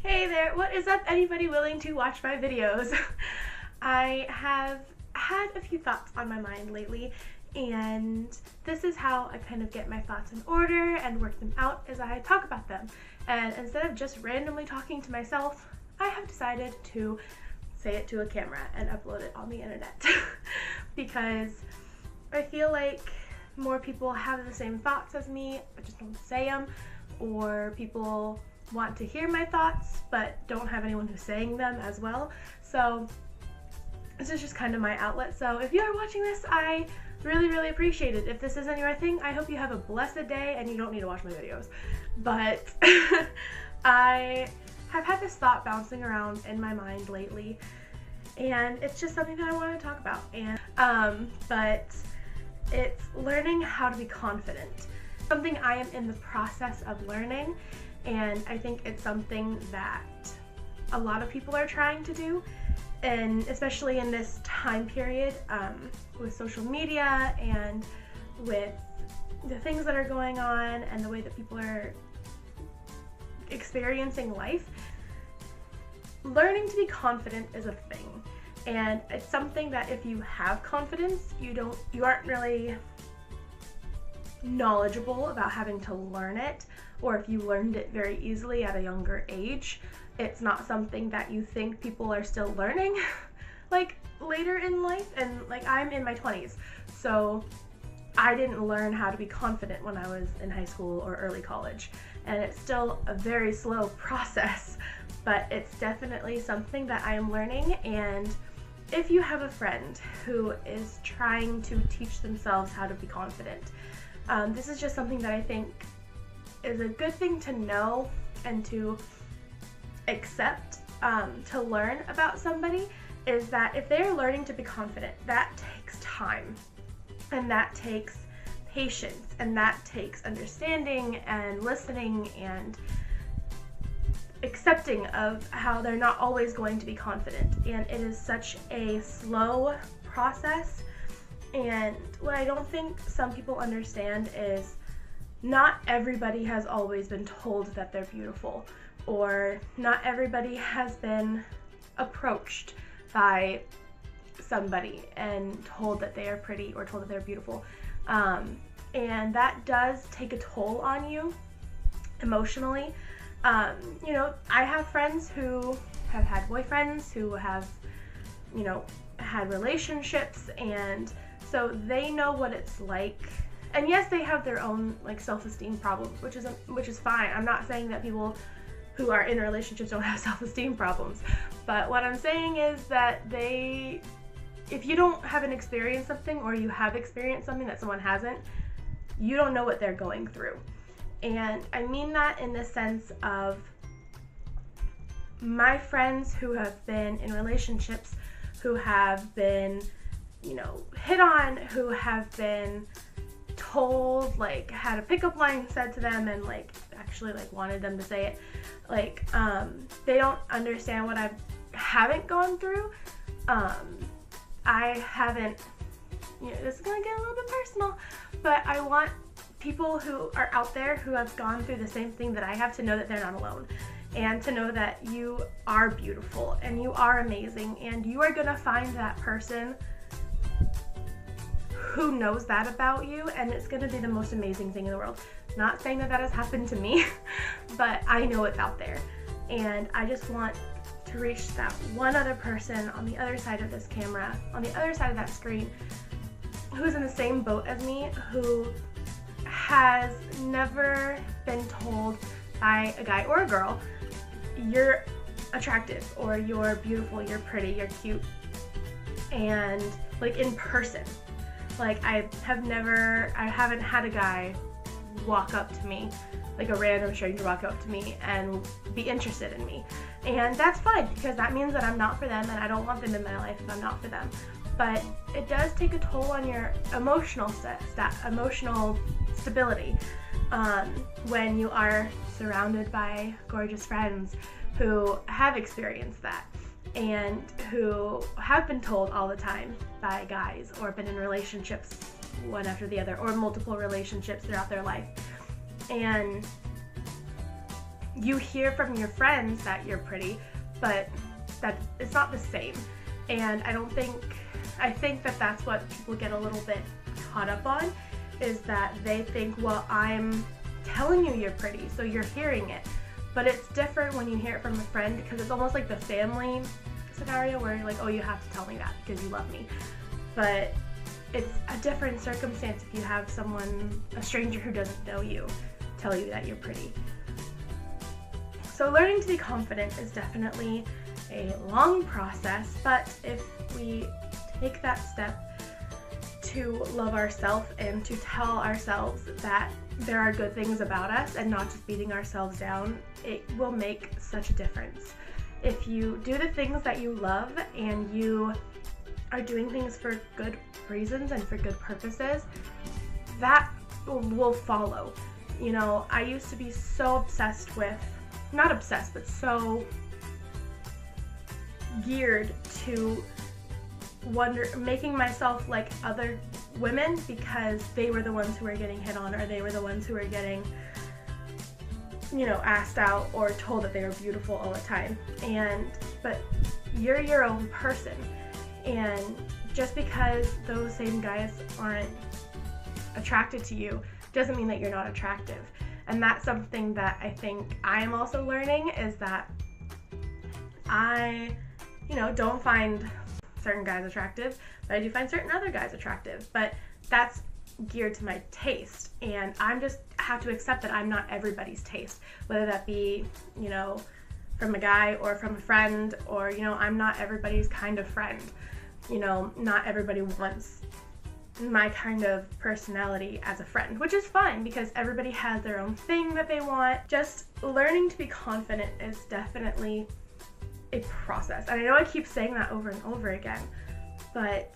Hey there, what is up anybody willing to watch my videos? I have had a few thoughts on my mind lately, and this is how I kind of get my thoughts in order and work them out as I talk about them. And instead of just randomly talking to myself, I have decided to say it to a camera and upload it on the internet. Because I feel like more people have the same thoughts as me, but just don't say them, or people want to hear my thoughts but don't have anyone who's saying them as well. So this is just kind of my outlet. So if you are watching this, I really appreciate it. If this isn't your thing, I hope you have a blessed day and you don't need to watch my videos. But I have had this thought bouncing around in my mind lately, and it's just something that I want to talk about. And but it's learning how to be confident. Something I am in the process of learning, and I think it's something that a lot of people are trying to do, and especially in this time period with social media and with the things that are going on and the way that people are experiencing life. Learning to be confident is a thing, and it's something that if you have confidence, you aren't really knowledgeable about having to learn it, or if you learned it very easily at a younger age, it's not something that you think people are still learning like later in life. And like, I'm in my 20s, so I didn't learn how to be confident when I was in high school or early college, and it's still a very slow process, but it's definitely something that I am learning. And if you have a friend who is trying to teach themselves how to be confident, this is just something that I think is a good thing to know and to accept, to learn about somebody, is that if they're learning to be confident, that takes time, and that takes patience, and that takes understanding and listening and accepting of how they're not always going to be confident. And it is such a slow process. And what I don't think some people understand is not everybody has always been told that they're beautiful, or not everybody has been approached by somebody and told that they are pretty or told that they're beautiful. And that does take a toll on you emotionally. You know, I have friends who have had boyfriends, who have, you know, had relationships, and so they know what it's like. And yes, they have their own like self-esteem problems, which is fine. I'm not saying that people who are in relationships don't have self-esteem problems, but what I'm saying is that if you haven't experienced something, or you have experienced something that someone hasn't, you don't know what they're going through. And I mean that in the sense of my friends who have been in relationships, who have been, you know, hit on, who have been told, like, had a pickup line said to them and like actually like wanted them to say it, like they don't understand what I haven't gone through. I haven't, you know, this is gonna get a little bit personal, but I want people who are out there who have gone through the same thing that I have to know that they're not alone, and to know that you are beautiful and you are amazing, and you are gonna find that person who knows that about you, and it's gonna be the most amazing thing in the world. Not saying that that has happened to me, but I know it's out there, and I just want to reach that one other person on the other side of this camera, on the other side of that screen, who's in the same boat as me, who has never been told by a guy or a girl, you're attractive, or you're beautiful, you're pretty, you're cute, and like in person. Like, I haven't had a guy walk up to me, like a random stranger walk up to me and be interested in me. And that's fine, because that means that I'm not for them, and I don't want them in my life if I'm not for them. But it does take a toll on your emotional emotional stability when you are surrounded by gorgeous friends who have experienced that, and who have been told all the time by guys, or been in relationships one after the other, or multiple relationships throughout their life. And you hear from your friends that you're pretty, but that it's not the same. And I think that that's what people get a little bit caught up on, is that they think, well, I'm telling you you're pretty, so you're hearing it. But it's different when you hear it from a friend, because it's almost like the family scenario where you're like, oh, you have to tell me that because you love me. But it's a different circumstance if you have someone, a stranger who doesn't know you, tell you that you're pretty. So learning to be confident is definitely a long process, but if we take that step to love ourselves and to tell ourselves that there are good things about us and not just beating ourselves down, it will make such a difference. If you do the things that you love and you are doing things for good reasons and for good purposes, that will follow. You know, I used to be so obsessed with, not obsessed, but so geared to making myself like other women because they were the ones who were getting hit on, or they were the ones who were getting, you know, asked out or told that they were beautiful all the time. But you're your own person, and just because those same guys aren't attracted to you doesn't mean that you're not attractive. And that's something that I think I am also learning, is that I, you know, don't find certain guys attractive, but I do find certain other guys attractive. But that's geared to my taste, and I'm just have to accept that I'm not everybody's taste, whether that be, you know, from a guy or from a friend, or, you know, I'm not everybody's kind of friend. You know, not everybody wants my kind of personality as a friend, which is fine because everybody has their own thing that they want. Just learning to be confident is definitely a process. And I know I keep saying that over and over again, but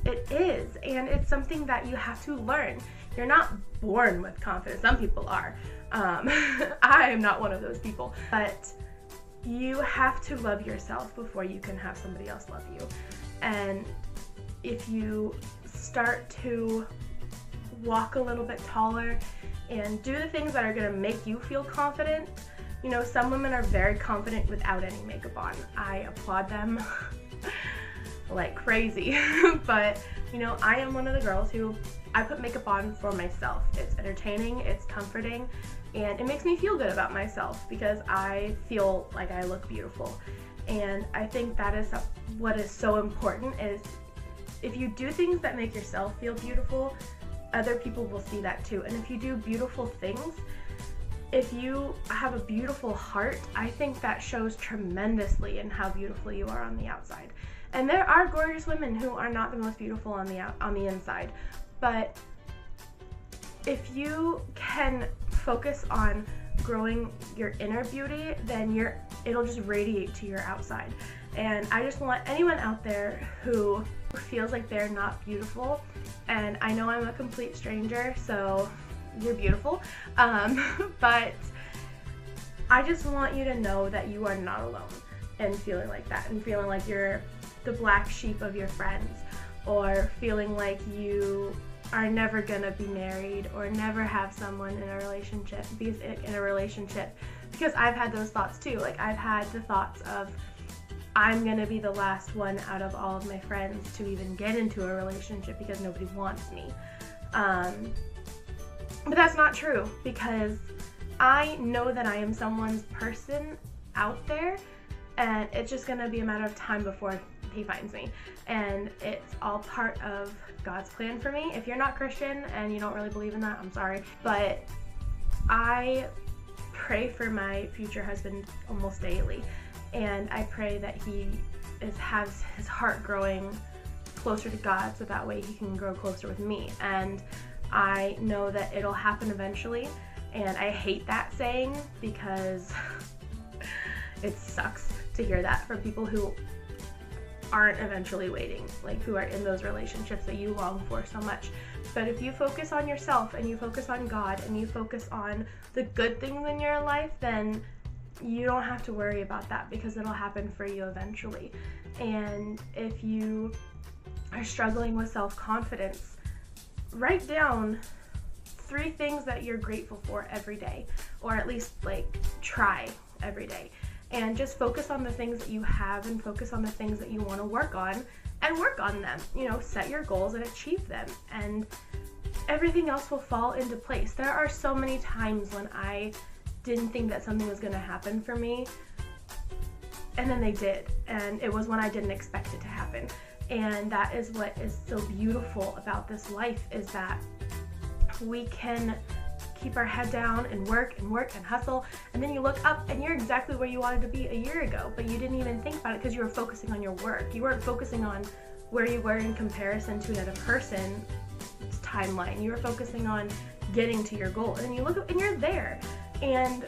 it is, and it's something that you have to learn. You're not born with confidence. Some people are. I am not one of those people, but you have to love yourself before you can have somebody else love you. And if you start to walk a little bit taller and do the things that are going to make you feel confident, you know, some women are very confident without any makeup on. I applaud them like crazy. But, you know, I am one of the girls who, I put makeup on for myself. It's entertaining, it's comforting, and it makes me feel good about myself because I feel like I look beautiful. And I think that is what is so important, is if you do things that make yourself feel beautiful, other people will see that too. And if you do beautiful things, if you have a beautiful heart, I think that shows tremendously in how beautiful you are on the outside. And there are gorgeous women who are not the most beautiful on the inside, but if you can focus on growing your inner beauty, then it'll just radiate to your outside. And I just want anyone out there who feels like they're not beautiful, and I know I'm a complete stranger, so you're beautiful, but I just want you to know that you are not alone in feeling like that, and feeling like you're the black sheep of your friends, or feeling like you are never gonna be married or never have someone in a relationship, because I've had those thoughts too. Like, I've had the thoughts of, I'm gonna be the last one out of all of my friends to even get into a relationship because nobody wants me. But that's not true, because I know that I am someone's person out there, and it's just gonna be a matter of time before he finds me. And it's all part of God's plan for me. If you're not Christian and you don't really believe in that, I'm sorry, but I pray for my future husband almost daily, and I pray that he has his heart growing closer to God, so that way he can grow closer with me. And I know that it'll happen eventually, and I hate that saying because it sucks to hear that from people who aren't eventually waiting, like who are in those relationships that you long for so much. But if you focus on yourself and you focus on God and you focus on the good things in your life, then you don't have to worry about that, because it'll happen for you eventually. And if you are struggling with self-confidence, write down 3 things that you're grateful for every day, or at least like try every day. And just focus on the things that you have and focus on the things that you want to work on and work on them. You know, set your goals and achieve them, and everything else will fall into place. There are so many times when I didn't think that something was going to happen for me, and then they did, and it was when I didn't expect it to happen. And that is what is so beautiful about this life, is that we can keep our head down and work and hustle, and then you look up and you're exactly where you wanted to be a year ago, but you didn't even think about it because you were focusing on your work. You weren't focusing on where you were in comparison to another person's timeline. You were focusing on getting to your goal, and then you look up and you're there. And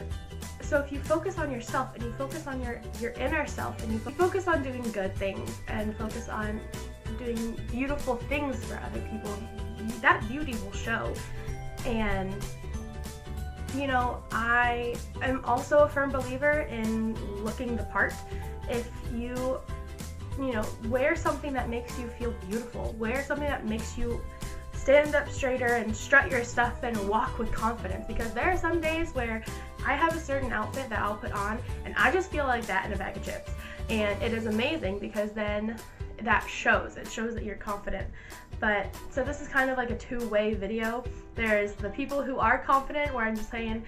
so if you focus on yourself and you focus on your inner self, and you focus on doing good things and focus on doing beautiful things for other people, that beauty will show. And you know, I am also a firm believer in looking the part. If you wear something that makes you feel beautiful, wear something that makes you stand up straighter and strut your stuff and walk with confidence, because there are some days where I have a certain outfit that I'll put on and I just feel like that in a bag of chips, and it is amazing because then that shows. It shows that you're confident. But so this is kind of like a two-way video. There's the people who are confident, where I'm just saying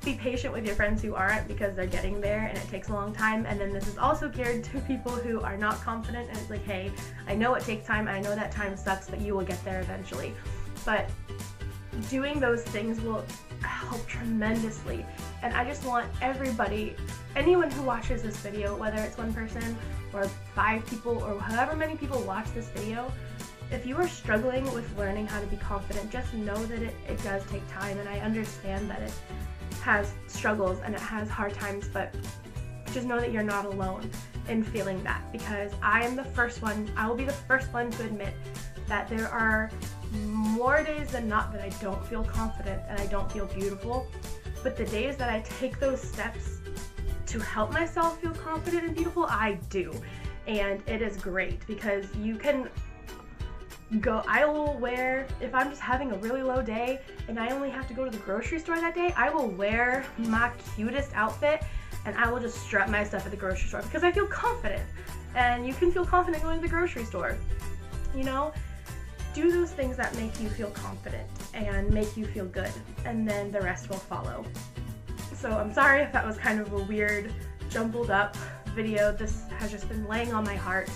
be patient with your friends who aren't, because they're getting there and it takes a long time. And then this is also geared to people who are not confident, and it's like, hey, I know it takes time, I know that time sucks, but you will get there eventually. But doing those things will help tremendously. And I just want everybody, anyone who watches this video, whether it's one person or 5 people or however many people watch this video, if you are struggling with learning how to be confident, just know that it does take time, and I understand that it has struggles and it has hard times, but just know that you're not alone in feeling that, because I will be the first one to admit that there are more days than not that I don't feel confident and I don't feel beautiful, but the days that I take those steps to help myself feel confident and beautiful, I do. And it is great, because you can I will wear, if I'm just having a really low day and I only have to go to the grocery store that day, I will wear my cutest outfit and I will just strut my stuff at the grocery store because I feel confident. And you can feel confident going to the grocery store. You know, do those things that make you feel confident and make you feel good, and then the rest will follow. So I'm sorry if that was kind of a weird, jumbled up video. This has just been laying on my heart,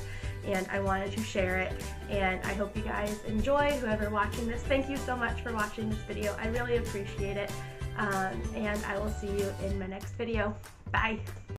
and I wanted to share it, and I hope you guys enjoy, whoever watching this. Thank you so much for watching this video. I really appreciate it, and I will see you in my next video. Bye!